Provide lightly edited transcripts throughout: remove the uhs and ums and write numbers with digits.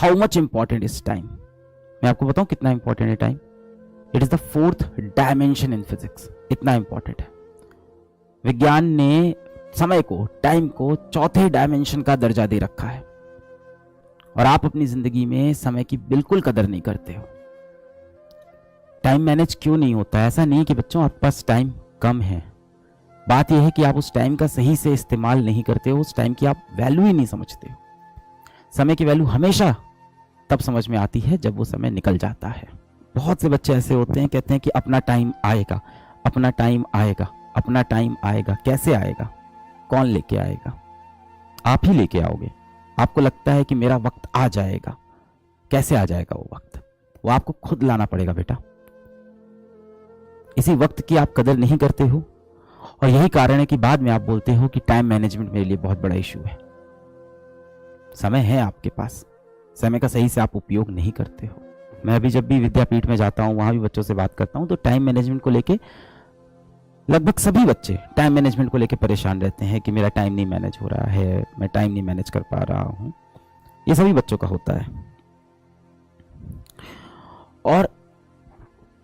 How much important is time? मैं आपको बताऊं कितना इंपॉर्टेंट है time. It is the fourth dimension in physics. इतना इंपॉर्टेंट है। विज्ञान ने समय को, टाइम को चौथे डायमेंशन का दर्जा दे रखा है और आप अपनी जिंदगी में समय की बिल्कुल कदर नहीं करते हो। टाइम मैनेज क्यों नहीं होता? ऐसा नहीं कि बच्चों आपके पास टाइम कम है, बात यह है कि आप उस टाइम का सही से इस्तेमाल नहीं करते हो, उस टाइम की आप वैल्यू ही नहीं समझते हो। समय की वैल्यू हमेशा तब समझ में आती है जब वो समय निकल जाता है। बहुत से बच्चे ऐसे होते हैं, कहते हैं कि अपना टाइम आएगा, अपना टाइम आएगा, अपना टाइम आएगा। कैसे आएगा? कौन लेके आएगा? आप ही लेके आओगे। आपको लगता है कि मेरा वक्त आ जाएगा। कैसे आ जाएगा वो वक्त? वो आपको खुद लाना पड़ेगा बेटा। इसी वक्त की आप कदर नहीं करते हो और यही कारण है कि बाद में आप बोलते हो कि टाइम मैनेजमेंट मेरे लिए बहुत बड़ा इशू है। समय है आपके पास, समय का सही से आप उपयोग नहीं करते हो। मैं अभी जब भी विद्यापीठ में जाता हूं, वहां भी बच्चों से बात करता हूं, तो टाइम मैनेजमेंट को लेके लगभग सभी बच्चे टाइम मैनेजमेंट को लेके परेशान रहते हैं कि मेरा टाइम नहीं मैनेज हो रहा है, मैं टाइम नहीं मैनेज कर पा रहा हूं। ये सभी बच्चों का होता है। और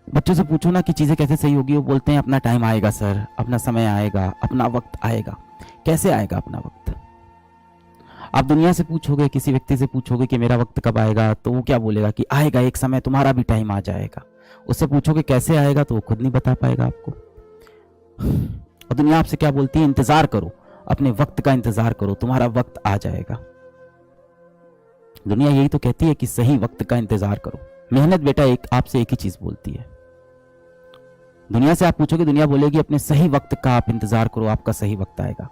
बच्चों से पूछो ना कि चीजें कैसे सही होगी, वो बोलते हैं अपना टाइम आएगा सर, अपना समय आएगा, अपना वक्त आएगा। कैसे आएगा अपना वक्त? आप दुनिया से पूछोगे, किसी व्यक्ति से पूछोगे कि मेरा वक्त कब आएगा, तो वो क्या बोलेगा कि आएगा एक समय, तुम्हारा भी टाइम आ जाएगा। उससे पूछोगे कैसे आएगा, तो वो खुद नहीं बता पाएगा आपको। और दुनिया आपसे क्या बोलती है? इंतजार करो, अपने वक्त का इंतजार करो, तुम्हारा वक्त आ जाएगा। दुनिया यही तो कहती है कि सही वक्त का इंतजार करो। मेहनत बेटा आपसे एक ही चीज बोलती है। दुनिया से आप पूछोगे, दुनिया बोलेगी अपने सही वक्त का आप इंतजार करो, आपका सही वक्त आएगा।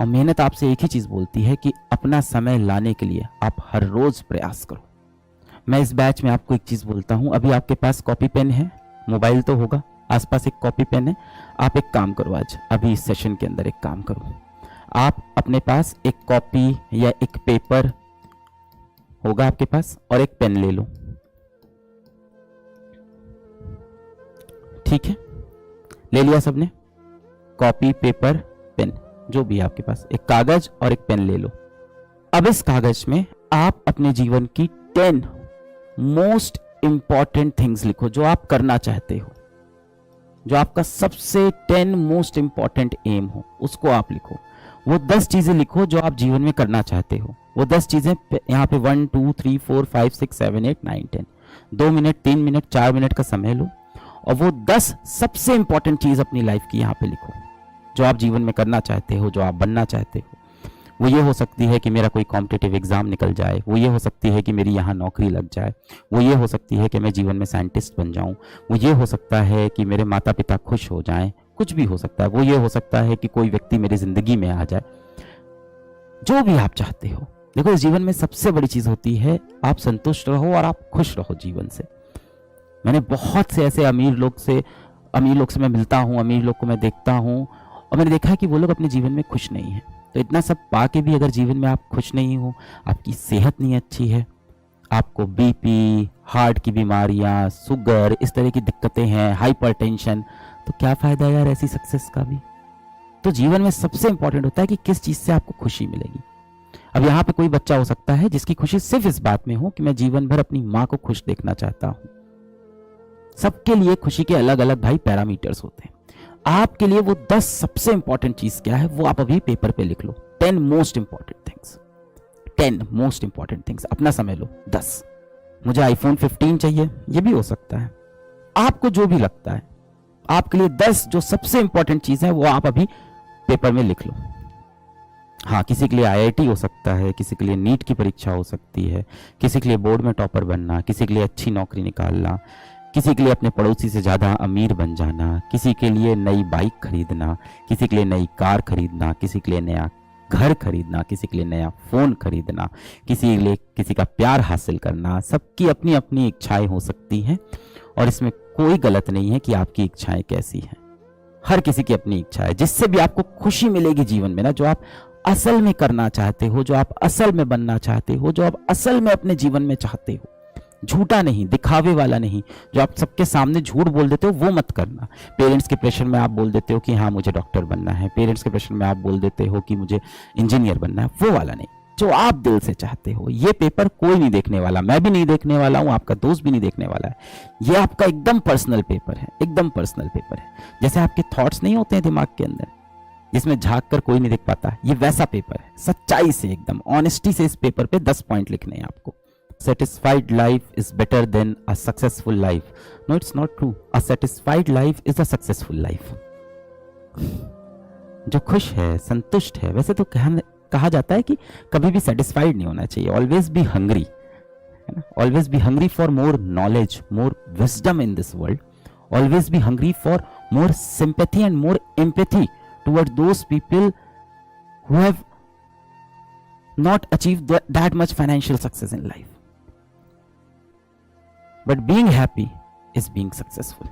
और मेहनत आपसे एक ही चीज बोलती है कि अपना समय लाने के लिए आप हर रोज प्रयास करो। मैं इस बैच में आपको एक चीज बोलता हूं, अभी आपके पास कॉपी पेन है, मोबाइल तो होगा, आसपास एक कॉपी पेन है। आप एक काम करो, आज अभी इस सेशन के अंदर एक काम करो, आप अपने पास एक कॉपी या एक पेपर होगा आपके पास और एक पेन ले लो। ठीक है, ले लिया सबने? कॉपी, पेपर, पेन, जो भी है आपके पास, एक कागज और एक पेन ले लो। अब इस कागज में आप अपने जीवन की 10 मोस्ट इंपॉर्टेंट थिंग्स लिखो, जो आप करना चाहते हो, जो आपका सबसे 10 मोस्ट इंपॉर्टेंट एम हो, उसको आप लिखो। वो 10 चीजें लिखो जो आप जीवन में करना चाहते हो। वो 10 चीजें यहाँ पे 1 2 3 4 5 6 7 8 9 10, 2 मिनट, 3 मिनट, 4 मिनट का समय लो और वो 10 सबसे इंपॉर्टेंट चीज अपनी लाइफ की यहाँ पे लिखो, जो आप जीवन में करना चाहते हो, जो आप बनना चाहते हो। वो ये हो सकती है कि मेरा कोई कॉम्पिटिटिव एग्जाम निकल जाए, वो ये हो सकती है कि मेरी यहाँ नौकरी लग जाए, वो ये हो सकती है कि मैं जीवन में साइंटिस्ट बन जाऊं, वो ये हो सकता है कि मेरे माता पिता खुश हो जाएं, कुछ भी हो सकता है। वो ये हो सकता है कि कोई व्यक्ति मेरी जिंदगी में आ जाए, जो भी आप चाहते हो। देखो, इस जीवन में सबसे बड़ी चीज होती है आप संतुष्ट रहो और आप खुश रहो जीवन से। मैंने बहुत से ऐसे अमीर लोग से मैं मिलता हूँ, अमीर लोग को मैं देखता हूँ और मैंने देखा है कि वो लोग अपने जीवन में खुश नहीं है। तो इतना सब पाके भी अगर जीवन में आप खुश नहीं हो, आपकी सेहत नहीं अच्छी है, आपको बीपी, हार्ट की बीमारियां, शुगर, इस तरह की दिक्कतें हैं, हाइपरटेंशन, तो क्या फायदा यार ऐसी सक्सेस का भी। तो जीवन में सबसे इंपॉर्टेंट होता है कि किस चीज से आपको खुशी मिलेगी। अब यहाँ पे कोई बच्चा हो सकता है जिसकी खुशी सिर्फ इस बात में हो कि मैं जीवन भर अपनी माँ को खुश देखना चाहता हूँ। सबके लिए खुशी के अलग अलग भाई पैरामीटर्स होते हैं। आपके लिए वो 10 सबसे इंपॉर्टेंट चीज क्या है, वो आप अभी पेपर पे लिख लो। 10 most important things, 10 most important things. अपना समय लो। 10, मुझे आईफोन 15 चाहिए, ये भी हो सकता है। आपको जो भी लगता है, आपके लिए 10 जो सबसे इंपॉर्टेंट चीज है वो आप अभी पेपर में लिख लो। हाँ, किसी के लिए आईआईटी हो सकता है, किसी के लिए नीट की परीक्षा हो सकती है, किसी के लिए बोर्ड में टॉपर बनना, किसी के लिए अच्छी नौकरी निकालना, किसी के लिए अपने पड़ोसी से ज्यादा अमीर बन जाना, किसी के लिए नई बाइक खरीदना, किसी के लिए नई कार खरीदना, किसी के लिए नया घर खरीदना, किसी के लिए नया फोन खरीदना, किसी के लिए किसी का प्यार हासिल करना। सबकी अपनी अपनी इच्छाएं हो सकती हैं और इसमें कोई गलत नहीं है कि आपकी इच्छाएं कैसी हैं। हर किसी की अपनी इच्छा है, जिससे भी आपको खुशी मिलेगी जीवन में ना, जो आप असल में करना चाहते हो, जो आप असल में बनना चाहते हो, जो आप असल में अपने जीवन में चाहते हो। झूठा नहीं, दिखावे वाला नहीं। जो आप सबके सामने झूठ बोल देते हो वो मत करना। पेरेंट्स के प्रेशर में आप बोल देते हो कि हाँ मुझे डॉक्टर बनना है, पेरेंट्स के प्रेशर में आप बोल देते हो कि मुझे इंजीनियर बनना है, वो वाला नहीं। जो आप दिल से चाहते हो। ये पेपर कोई नहीं देखने वाला, मैं भी नहीं देखने वाला हूं, आपका दोस्त भी नहीं देखने वाला है। ये आपका एकदम पर्सनल पेपर है, एकदम पर्सनल पेपर है। जैसे आपके थॉट्स नहीं होते हैं दिमाग के अंदर, जिसमें झांक कर कोई नहीं देख पाता, ये वैसा पेपर है। सच्चाई से, एकदम ऑनेस्टी से इस पेपर पे 10 पॉइंट लिखने हैं आपको। Satisfied life is better than a successful life. No, it's not true. A satisfied life is a successful life. जो खुश है, संतुष्ट है, वैसे तो कहा जाता है कि कभी भी सेटिस्फाइड नहीं होना चाहिए, ऑलवेज बी हंग्री, है ना। Always be hungry for more knowledge, more wisdom in this world. Always be hungry for more sympathy and more empathy toward those people who have not achieved that much financial success in life. But being happy is being successful.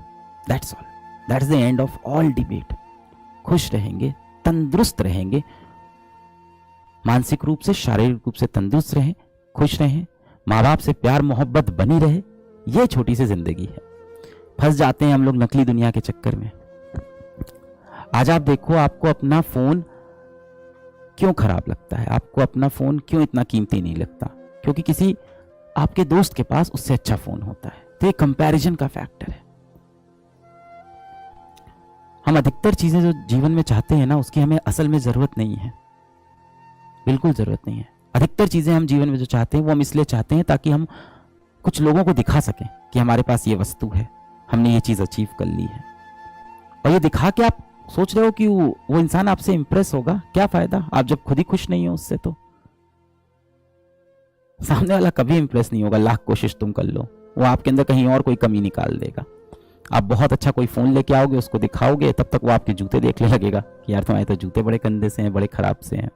That's all. That's the end of all debate. खुश रहेंगे, तंदुरुस्त रहेंगे, मानसिक रूप से, शारीरिक रूप से तंदुरुस्त रहें, खुश रहें, माँ बाप से प्यार मोहब्बत बनी रहे। ये छोटी सी जिंदगी है। फंस जाते हैं हम लोग नकली दुनिया के चक्कर में। आज आप देखो, आपको अपना फोन क्यों खराब लगता है, आपको अपना फोन क्यों इतना कीमती नहीं लगता? क्योंकि किसी आपके दोस्त के पास उससे अच्छा फोन होता है। तो ये कंपैरिजन का फैक्टर है। हम अधिकतर चीजें जो जीवन में चाहते हैं ना, उसकी हमें असल में जरूरत नहीं है, बिल्कुल जरूरत नहीं है। अधिकतर चीजें हम जीवन में जो चाहते हैं वो हम इसलिए चाहते हैं ताकि हम कुछ लोगों को दिखा सकें कि हमारे पास ये वस्तु है, हमने ये चीज अचीव कर ली है। और ये दिखा के आप सोच रहे हो कि वो इंसान आपसे इंप्रेस होगा, क्या फायदा, आप जब खुद ही खुश नहीं हो उससे। तो सामने वाला कभी इंप्रेस नहीं होगा, लाख कोशिश तुम कर लो, वो आपके अंदर कहीं और कोई कमी निकाल देगा। आप बहुत अच्छा कोई फोन लेके आओगे, उसको दिखाओगे, तब तक वो आपके जूते देखने लगेगा कि यार तुम्हारे तो जूते बड़े गंदे से हैं, बड़े खराब से हैं।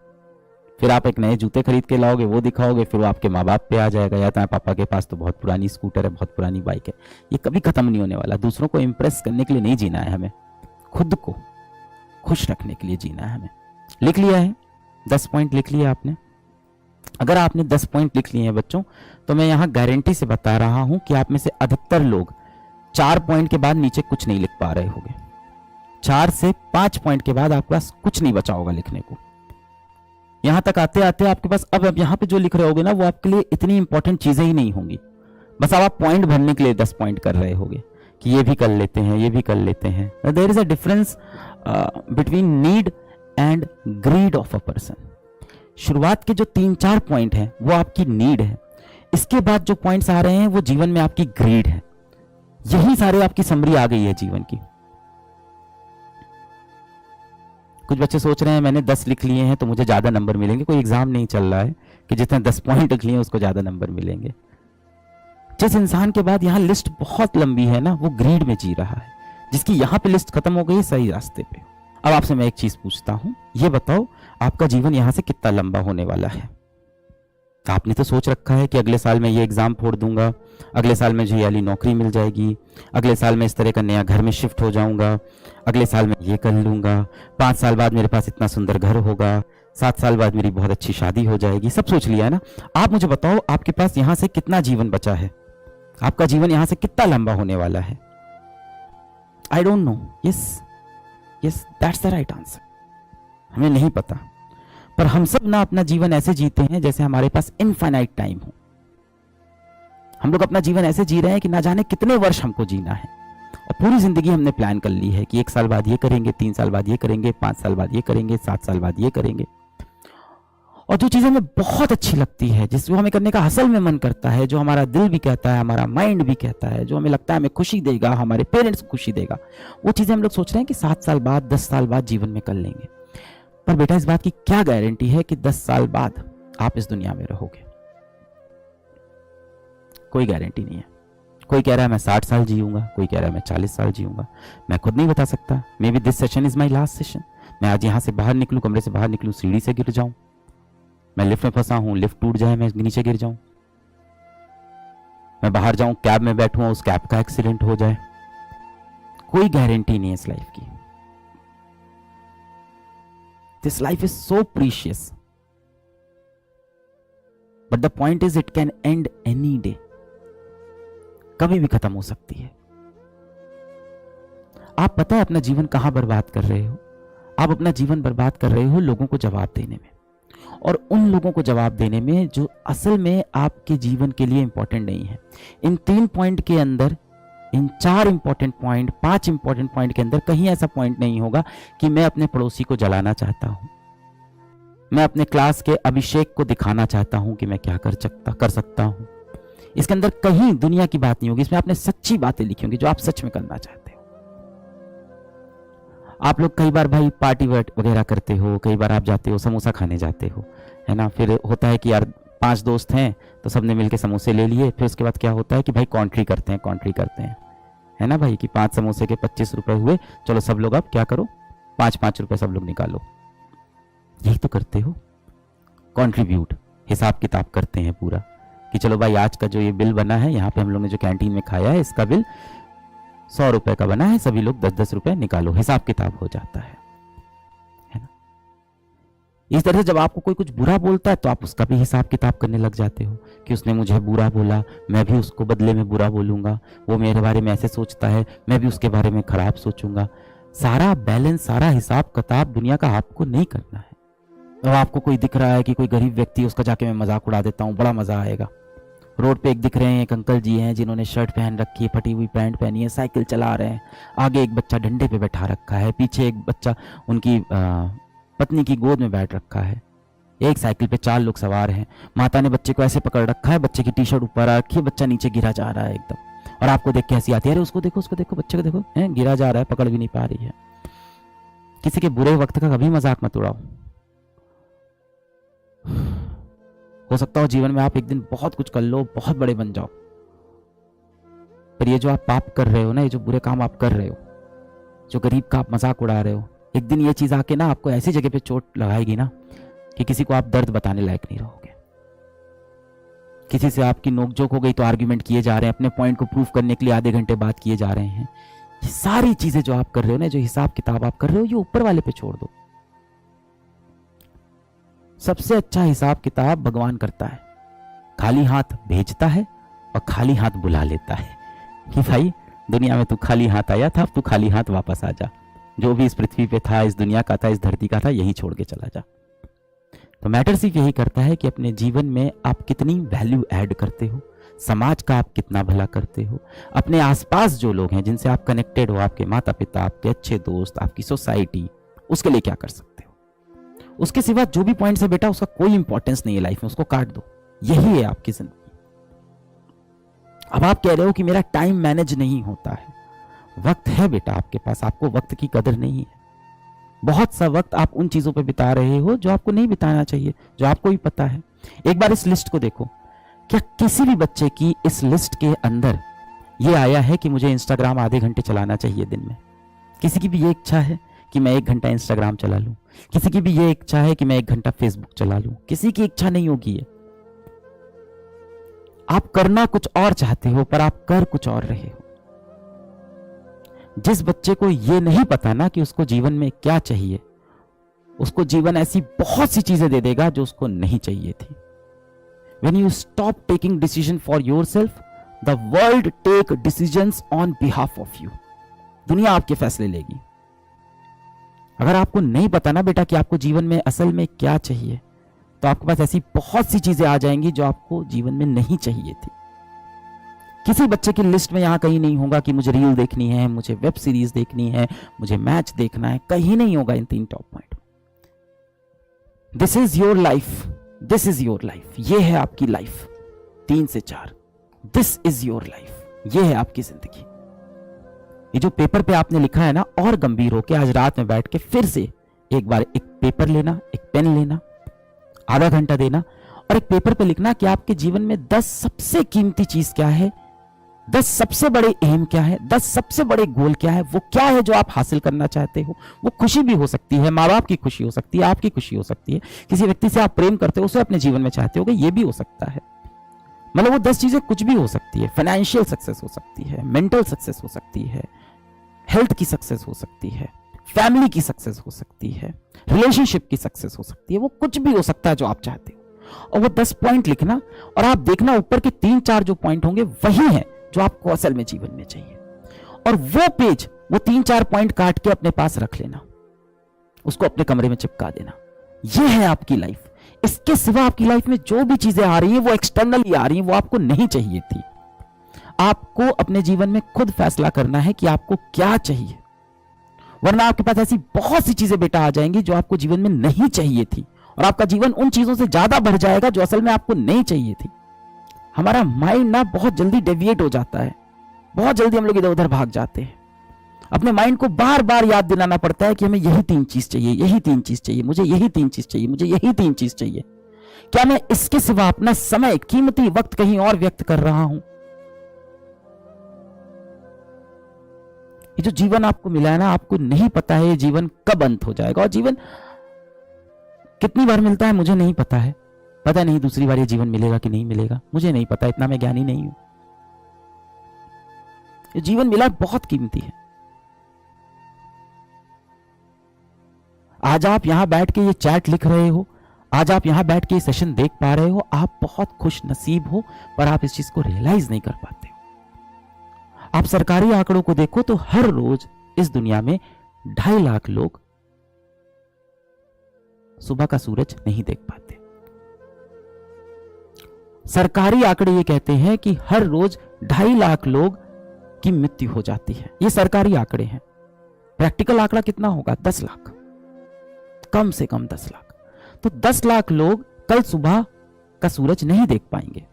फिर आप एक नए जूते खरीद के लाओगे, वो दिखाओगे, फिर वो आपके माँ बाप पे आ जाएगा, या तुम्हारे पापा के पास तो बहुत पुरानी स्कूटर है, बहुत पुरानी बाइक है। ये कभी खत्म नहीं होने वाला। दूसरों को इंप्रेस करने के लिए नहीं जीना है हमें, खुद को खुश रखने के लिए जीना है हमें। लिख लिया है 10 पॉइंट, लिख लिया आपने। अगर आपने 10 पॉइंट लिख लिए हैं बच्चों, तो मैं यहां गारंटी से बता रहा हूं कि आप में से अधिकतर लोग 4 पॉइंट के बाद नीचे कुछ नहीं लिख पा रहे होंगे। 4 से 5 पॉइंट के बाद आपके पास कुछ नहीं बचा होगा लिखने को। यहां तक आते आते आपके पास अब यहां पे जो लिख रहे होगे ना, वो आपके लिए इतनी इंपॉर्टेंट चीजें ही नहीं होंगी। बस अब आप पॉइंट भरने के लिए 10 पॉइंट कर रहे होगे कि ये भी कर लेते हैं, ये भी कर लेते हैं। There is a difference between need and greed of a person. शुरुआत के जो 3-4 पॉइंट हैं वो आपकी नीड है, इसके बाद जो पॉइंट्स आ रहे हैं वो जीवन में आपकी ग्रीड है। यही सारे आपकी समरी आ गई है जीवन की। कुछ बच्चे सोच रहे हैं मैंने 10 लिख लिए हैं तो मुझे ज्यादा नंबर मिलेंगे। कोई एग्जाम नहीं चल रहा है कि जितने 10 पॉइंट लिख लिए उसको ज्यादा नंबर मिलेंगे। जिस इंसान के बाद यहां लिस्ट बहुत लंबी है ना, वो ग्रीड में जी रहा है। जिसकी यहां पे लिस्ट खत्म हो गई, सही रास्ते पे। अब आपसे मैं एक चीज पूछता हूं, ये बताओ आपका जीवन यहां से कितना लंबा होने वाला है? आपने तो सोच रखा है कि अगले साल मैं ये एग्जाम फोड़ दूंगा, अगले साल मुझे ये वाली नौकरी मिल जाएगी, अगले साल मैं इस तरह का नया घर में शिफ्ट हो जाऊंगा, अगले साल मैं ये कर लूंगा, 5 साल बाद मेरे पास इतना सुंदर घर होगा, 7 साल बाद मेरी बहुत अच्छी शादी हो जाएगी। सब सोच लिया है ना? आप मुझे बताओ आपके पास यहां से कितना जीवन बचा है? आपका जीवन यहां से कितना लंबा होने वाला है? I don't know. Yes, that's the right answer. हमें नहीं पता, पर हम सब ना अपना जीवन ऐसे जीते हैं जैसे हमारे पास इनफाइनाइट टाइम हो। हम लोग अपना जीवन ऐसे जी रहे हैं कि ना जाने कितने वर्ष हमको जीना है, और पूरी जिंदगी हमने प्लान कर ली है कि 1 साल बाद ये करेंगे, 3 साल बाद ये करेंगे, 5 साल बाद ये करेंगे, 7 साल बाद ये करेंगे। और जो चीजें हमें बहुत अच्छी लगती है, जिसको हमें करने का असल में मन करता है, जो हमारा दिल भी कहता है, हमारा माइंड भी कहता है, जो हमें लगता है हमें खुशी देगा, हमारे पेरेंट्स को खुशी देगा, वो चीजें हम लोग सोच रहे हैं कि 7 साल बाद, 10 साल बाद जीवन में कर लेंगे। पर बेटा, इस बात की क्या गारंटी है कि 10 साल बाद आप इस दुनिया में रहोगे? कोई गारंटी नहीं है। कोई कह रहा है मैं 60 साल जीऊंगा, कोई कह रहा है मैं 40 साल जीऊंगा। मैं खुद नहीं बता सकता। May be this session is my last session. मैं आज यहां से बाहर निकलूं, कमरे से बाहर निकलूं, सीढ़ी से गिर जाऊं, मैं लिफ्ट में फंसा हूं, लिफ्ट टूट जाए, मैं नीचे गिर जाऊं, मैं बाहर जाऊं, कैब में बैठूं, उस कैब का एक्सीडेंट हो जाए। कोई गारंटी नहीं है इस लाइफ की। This life is so precious, but the point is it can and any day. कभी भी खत्म हो सकती है। आप पता है अपना जीवन कहां बर्बाद कर रहे हो? आप अपना जीवन बर्बाद कर रहे हो लोगों को जवाब देने में। और उन लोगों को जवाब देने में जो असल में आपके जीवन के लिए इंपॉर्टेंट नहीं है। इन 3 पॉइंट के अंदर, इन 4 इंपॉर्टेंट पॉइंट, 5 इंपॉर्टेंट पॉइंट के अंदर कहीं ऐसा पॉइंट नहीं होगा कि मैं अपने पड़ोसी को जलाना चाहता हूं, मैं अपने क्लास के अभिषेक को दिखाना चाहता हूं कि मैं क्या कर सकता हूं। इसके अंदर कहीं दुनिया की बात नहीं होगी, इसमें आपने सच्ची बातें लिखी होंगी जो आप सच में करना चाहते हो। आप लोग कई बार भाई पार्टी वगैरह करते हो, कई बार आप जाते हो समोसा खाने जाते हो, है ना, फिर होता है कि यार 5 दोस्त हैं तो सबने मिलके समोसे ले लिए, फिर उसके बाद क्या होता है कि भाई कॉन्ट्री करते हैं, है ना भाई, कि 5 समोसे के 25 रुपए हुए, चलो सब लोग अब क्या करो 5-5 रुपए सब लोग निकालो। यही तो करते हो, कॉन्ट्रीब्यूट, हिसाब किताब करते हैं पूरा कि चलो भाई आज का जो ये बिल बना है, यहाँ पे हम लोग ने जो कैंटीन में खाया है इसका बिल 100 रुपए का बना है, सभी लोग 10-10 रुपए निकालो, हिसाब किताब हो जाता है ना। इस तरह से जब आपको कोई कुछ बुरा बोलता है तो आप उसका भी हिसाब किताब करने लग जाते हो कि उसने मुझे बुरा बोला, मैं भी उसको बदले में बुरा बोलूंगा, वो मेरे बारे में ऐसे सोचता है, मैं भी उसके बारे में खराब सोचूंगा। सारा बैलेंस, सारा हिसाब किताब दुनिया का आपको नहीं करना है। अब आपको कोई दिख रहा है कि कोई गरीब व्यक्ति है, उसका जाके मैं मजाक उड़ा देता हूँ, बड़ा मजा आएगा। रोड पे एक दिख रहे हैं, एक अंकल जी हैं जिन्होंने शर्ट पहन रखी है, फटी हुई पैंट पहनी है, साइकिल चला रहे हैं, आगे एक बच्चा डंडे पे बैठा रखा है, पीछे एक बच्चा उनकी पत्नी की गोद में बैठ रखा है, एक साइकिल पे 4 लोग सवार हैं, माता ने बच्चे को ऐसे पकड़ रखा है, बच्चे की टी शर्ट ऊपर आ रखी है, बच्चा नीचे गिरा जा रहा है एकदम, और आपको देख के हंसी आती है, अरे उसको देखो बच्चे को देखो, गिरा जा रहा है, पकड़ भी नहीं पा रही है। किसी के बुरे वक्त का कभी मजाक मत उड़ाओ। हो सकता हो जीवन में आप एक दिन बहुत कुछ कर लो, बहुत बड़े बन जाओ, पर ये जो आप पाप कर रहे हो ना, ये जो बुरे काम आप कर रहे हो, जो गरीब का आप मजाक उड़ा रहे हो, एक दिन ये चीज आके ना आपको ऐसी जगह पे चोट लगाएगी ना कि किसी को आप दर्द बताने लायक नहीं रहोगे। किसी से आपकी नोकझोंक हो गई तो आर्ग्यूमेंट किए जा रहे हैं, अपने पॉइंट को प्रूफ करने के लिए आधे घंटे बात किए जा रहे हैं। ये सारी चीजें जो आप कर रहे हो ना, जो हिसाब किताब आप कर रहे हो, ये ऊपर वाले पे छोड़ दो। सबसे अच्छा हिसाब किताब भगवान करता है, खाली हाथ भेजता है और खाली हाथ बुला लेता है कि भाई दुनिया में तू खाली हाथ आया था, अब तू खाली हाथ वापस आ जा, जो भी इस पृथ्वी पे था, इस दुनिया का था, इस धरती का था, यही छोड़ के चला जा। तो मैटर सिर्फ यही करता है कि अपने जीवन में आप कितनी वैल्यू ऐड करते हो, समाज का आप कितना भला करते हो, अपने आसपास जो लोग हैं जिनसे आप कनेक्टेड हो, आपके माता पिता, आपके अच्छे दोस्त, आपकी सोसाइटी, उसके लिए क्या कर सकते हो। उसके सिवा जो भी पॉइंट्स है बेटा, उसका कोई इंपॉर्टेंस नहीं है लाइफ में, उसको काट दो। यही है आपकी जिंदगी। अब आप कह रहे हो कि मेरा टाइम मैनेज नहीं होता है, वक्त है बेटा आपके पास, आपको वक्त की कदर नहीं है। बहुत सा वक्त आप उन चीजों पे बिता रहे हो जो आपको नहीं बिताना चाहिए, जो आपको भी पता है। एक बार इस लिस्ट को देखो, क्या किसी भी बच्चे की इस लिस्ट के अंदर ये आया है कि मुझे इंस्टाग्राम आधे घंटे चलाना चाहिए दिन में? किसी की भी ये इच्छा है कि मैं 1 घंटा इंस्टाग्राम चला लूं? किसी की भी ये इच्छा है कि मैं 1 घंटा फेसबुक चला लूं? किसी की इच्छा नहीं होगी ये। आप करना कुछ और चाहते हो पर आप कर कुछ और रहे हो। जिस बच्चे को ये नहीं पता ना कि उसको जीवन में क्या चाहिए, उसको जीवन ऐसी बहुत सी चीजें दे देगा जो उसको नहीं चाहिए थी। When you stop taking decision for yourself, the world take decisions on behalf of you. दुनिया आपके फैसले लेगी। अगर आपको नहीं पता ना बेटा कि आपको जीवन में असल में क्या चाहिए, तो आपके पास ऐसी बहुत सी चीजें आ जाएंगी जो आपको जीवन में नहीं चाहिए थी। किसी बच्चे की लिस्ट में यहां कहीं नहीं होगा कि मुझे रील देखनी है, मुझे वेब सीरीज देखनी है, मुझे मैच देखना है, कहीं नहीं होगा इन 3 top point. This is your life, this is your life, ये है आपकी लाइफ। 3 से 4, दिस इज योर लाइफ, ये है आपकी जिंदगी। ये जो पेपर पे आपने लिखा है ना, और गंभीर होके आज रात में बैठ के फिर से एक बार एक पेपर लेना, एक पेन लेना, आधा घंटा देना और एक पेपर पे लिखना कि आपके जीवन में 10 सबसे कीमती चीज क्या है, 10 सबसे बड़े एम क्या है, 10 सबसे बड़े गोल क्या है, वो क्या है जो आप हासिल करना चाहते हो। वो खुशी भी हो सकती है, माँ बाप की खुशी हो सकती है, आपकी खुशी हो सकती है, किसी व्यक्ति से आप प्रेम करते हो, उसे अपने जीवन में चाहते हो, ये भी हो सकता है। मतलब वो 10 चीजें कुछ भी हो सकती है। फाइनेंशियल सक्सेस हो सकती है, मेंटल सक्सेस हो सकती है, हेल्थ की सक्सेस हो सकती है, फैमिली की सक्सेस हो सकती है, रिलेशनशिप की सक्सेस हो सकती है, वो कुछ भी हो सकता है जो आप चाहते हो। और वो 10 पॉइंट लिखना और आप देखना ऊपर के 3-4 जो पॉइंट होंगे वही है जो आपको असल में जीवन में चाहिए। और वो पेज, वो 3-4 पॉइंट काट के अपने पास रख लेना, उसको अपने कमरे में चिपका देना। ये है आपकी लाइफ। इसके सिवा आपकी लाइफ में जो भी चीजें आ रही हैं वो एक्सटर्नली आ रही हैं, वो आपको नहीं चाहिए थी। आपको अपने जीवन में खुद फैसला करना है कि आपको क्या चाहिए, वरना आपके पास ऐसी बहुत सी चीजें बेटा आ जाएंगी जो आपको जीवन में नहीं चाहिए थी, और आपका जीवन उन चीजों से ज्यादा बढ़ जाएगा जो असल में आपको नहीं चाहिए थी। हमारा माइंड ना बहुत जल्दी डेविएट हो जाता है, बहुत जल्दी हम लोग इधर उधर भाग जाते हैं। अपने माइंड को बार बार याद दिलाना पड़ता है कि हमें यही 3 चीज चाहिए, यही 3 चीज चाहिए, मुझे यही 3 चीज चाहिए, मुझे यही 3 चीज चाहिए। क्या मैं इसके सिवा अपना समय, कीमती वक्त कहीं और व्यक्त कर रहा हूं? ये जो जीवन आपको मिला है ना, आपको नहीं पता है ये जीवन कब अंत हो जाएगा, और जीवन कितनी बार मिलता है मुझे नहीं पता है। पता नहीं दूसरी बार ये जीवन मिलेगा कि नहीं मिलेगा, मुझे नहीं पता, इतना मैं ज्ञानी नहीं हूं। ये जीवन मिला बहुत कीमती है। आज आप यहां बैठ के ये चैट लिख रहे हो, आज आप यहां बैठ के ये सेशन देख पा रहे हो, आप बहुत खुश नसीब हो, पर आप इस चीज को रियलाइज नहीं कर पाते हो। आप सरकारी आंकड़ों को देखो तो हर रोज इस दुनिया में 2.5 लाख लोग सुबह का सूरज नहीं देख पाते। सरकारी आंकड़े ये कहते हैं कि हर रोज 2.5 लाख लोग की मृत्यु हो जाती है। ये सरकारी आंकड़े हैं। प्रैक्टिकल आंकड़ा कितना होगा? 10 लाख, कम से कम 10 लाख। तो 10 लाख लोग कल सुबह का सूरज नहीं देख पाएंगे।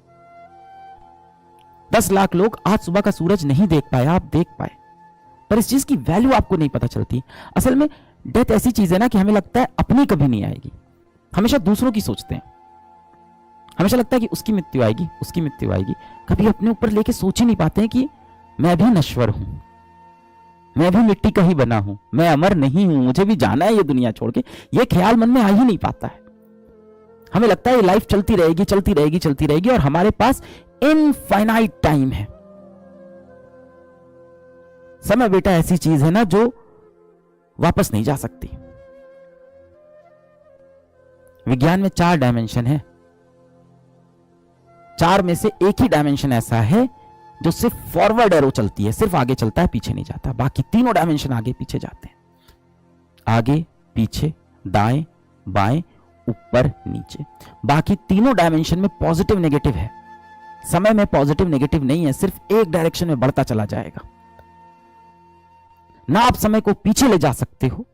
10 लाख लोग आज सुबह का सूरज नहीं देख पाए, आप देख पाए, पर इस चीज की वैल्यू आपको नहीं पता चलती। असल में डेथ ऐसी चीज है ना कि हमें लगता है अपनी कभी नहीं आएगी, हमेशा दूसरों की सोचते हैं। हमेशा लगता है कि उसकी मृत्यु आएगी, उसकी मृत्यु आएगी, कभी अपने ऊपर लेके सोच ही नहीं पाते हैं कि मैं भी नश्वर हूं, मैं भी मिट्टी का ही बना हूं, मैं अमर नहीं हूं, मुझे भी जाना है ये दुनिया छोड़ के। ये ख्याल मन में आ ही नहीं पाता है। हमें लगता है ये लाइफ चलती रहेगी, चलती रहेगी, चलती रहेगी, और हमारे पास इनफाइनाइट टाइम है। समय बेटा ऐसी चीज है ना जो वापस नहीं जा सकती। विज्ञान में 4 डायमेंशन है, 4 में से एक ही डायमेंशन ऐसा है जो सिर्फ फॉरवर्ड एरो चलती है, सिर्फ आगे चलता है, पीछे नहीं जाता। बाकी तीनों डायमेंशन आगे पीछे जाते हैं, आगे पीछे, दाएं बाएं, ऊपर नीचे। बाकी तीनों डायमेंशन में पॉजिटिव नेगेटिव है। समय में पॉजिटिव नेगेटिव नहीं है, सिर्फ एक डायरेक्शन में बढ़ता चला जाएगा। ना आप समय को पीछे ले जा सकते हो,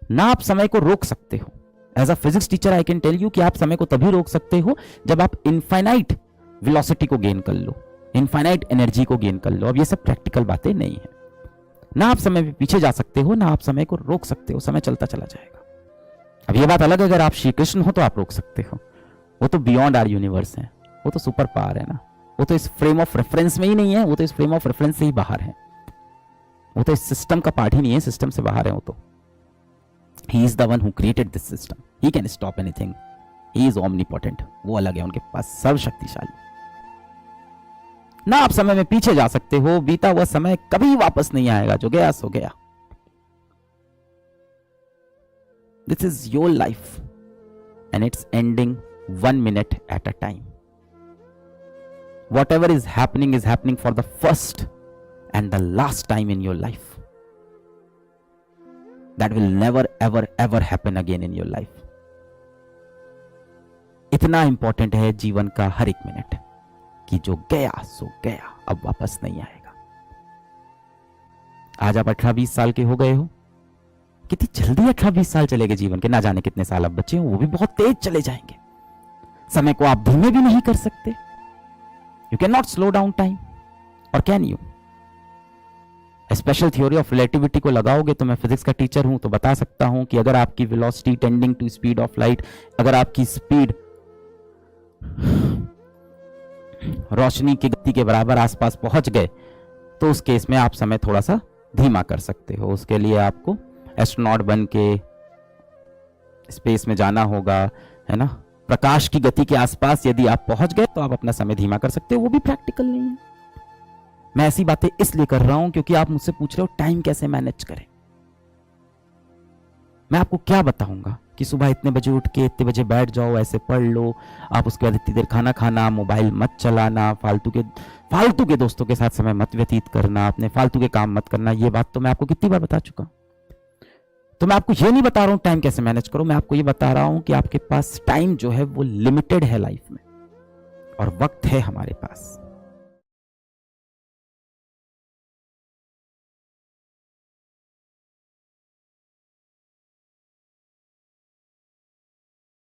ना आप समय को रोक सकते हो। As a physics teacher I can tell you कि आप समय को तभी रोक सकते हो जब आप इनफाइनाइट वेलोसिटी को गेन कर लो, इनफाइनाइट एनर्जी को गेन कर लो। अब ये सब प्रैक्टिकल बातें नहीं है। ना आप समय में पीछे जा सकते हो, ना आप समय को रोक सकते हो, समय चलता चला जाएगा। अब ये बात अलग है, अगर आप श्री कृष्ण हो तो आप रोक सकते हो, वो तो बियॉन्ड आर यूनिवर्स है, वो तो सुपर पावर है ना, वो तो इस फ्रेम ऑफ रेफरेंस में ही नहीं है, वो तो इस फ्रेम ऑफ रेफरेंस से ही बाहर है, वो तो इस सिस्टम का पार्ट ही नहीं है, सिस्टम से बाहर है वो तो। He is the one who created this system, he can stop anything, he is omnipotent, वो अलग है, उनके पास सर्वशक्तिशाली। ना आप समय में पीछे जा सकते हो, बीता हुआ समय कभी वापस नहीं आएगा, जो गया सो गया। This is your life and it's ending 1 minute at a time. Whatever is happening for the first and the last time in your life. That will never ever happen again in your life. इतना important है जीवन का हर एक minute कि जो गया सो गया, अब वापस नहीं आएगा। आज आप 18-20 साल के हो गए हो, कितनी जल्दी 18-20 साल चले गए जीवन के, ना जाने कितने साल अब बचे हो, वो भी बहुत तेज चले जाएंगे। समय को आप धीमे भी नहीं कर सकते। You can not slow down time, और can you? Special theory of relativity को लगाओगे तो, मैं फिजिक्स का टीचर हूं तो बता सकता हूं कि अगर आपकी velocity tending to speed of light, अगर आपकी स्पीड रोशनी की गति के बराबर आसपास पहुंच गए तो उस केस में आप समय थोड़ा सा धीमा कर सकते हो। उसके लिए आपको एस्ट्रोनॉट बन के स्पेस में जाना होगा, है ना। प्रकाश की गति के आसपास यदि आप पहुंच गए तो आप अपना समय धीमा कर सकते हो, वो भी प्रैक्टिकल नहीं है। मैं ऐसी बातें इसलिए कर रहा हूं क्योंकि आप मुझसे पूछ रहे हो टाइम कैसे मैनेज करें। मैं आपको क्या बताऊंगा कि सुबह इतने बजे उठ के इतने बजे बैठ जाओ, ऐसे पढ़ लो, आप उसके बाद इतनी देर खाना खाना, मोबाइल मत चलाना, फालतू के दोस्तों के साथ समय मत व्यतीत करना, अपने फालतू के काम मत करना। ये बात तो मैं आपको कितनी बार बता चुका। तो मैं आपको ये नहीं बता रहा हूं टाइम कैसे मैनेज करो, मैं आपको ये बता रहा हूं कि आपके पास टाइम जो है वो लिमिटेड है लाइफ में, और वक्त है हमारे पास।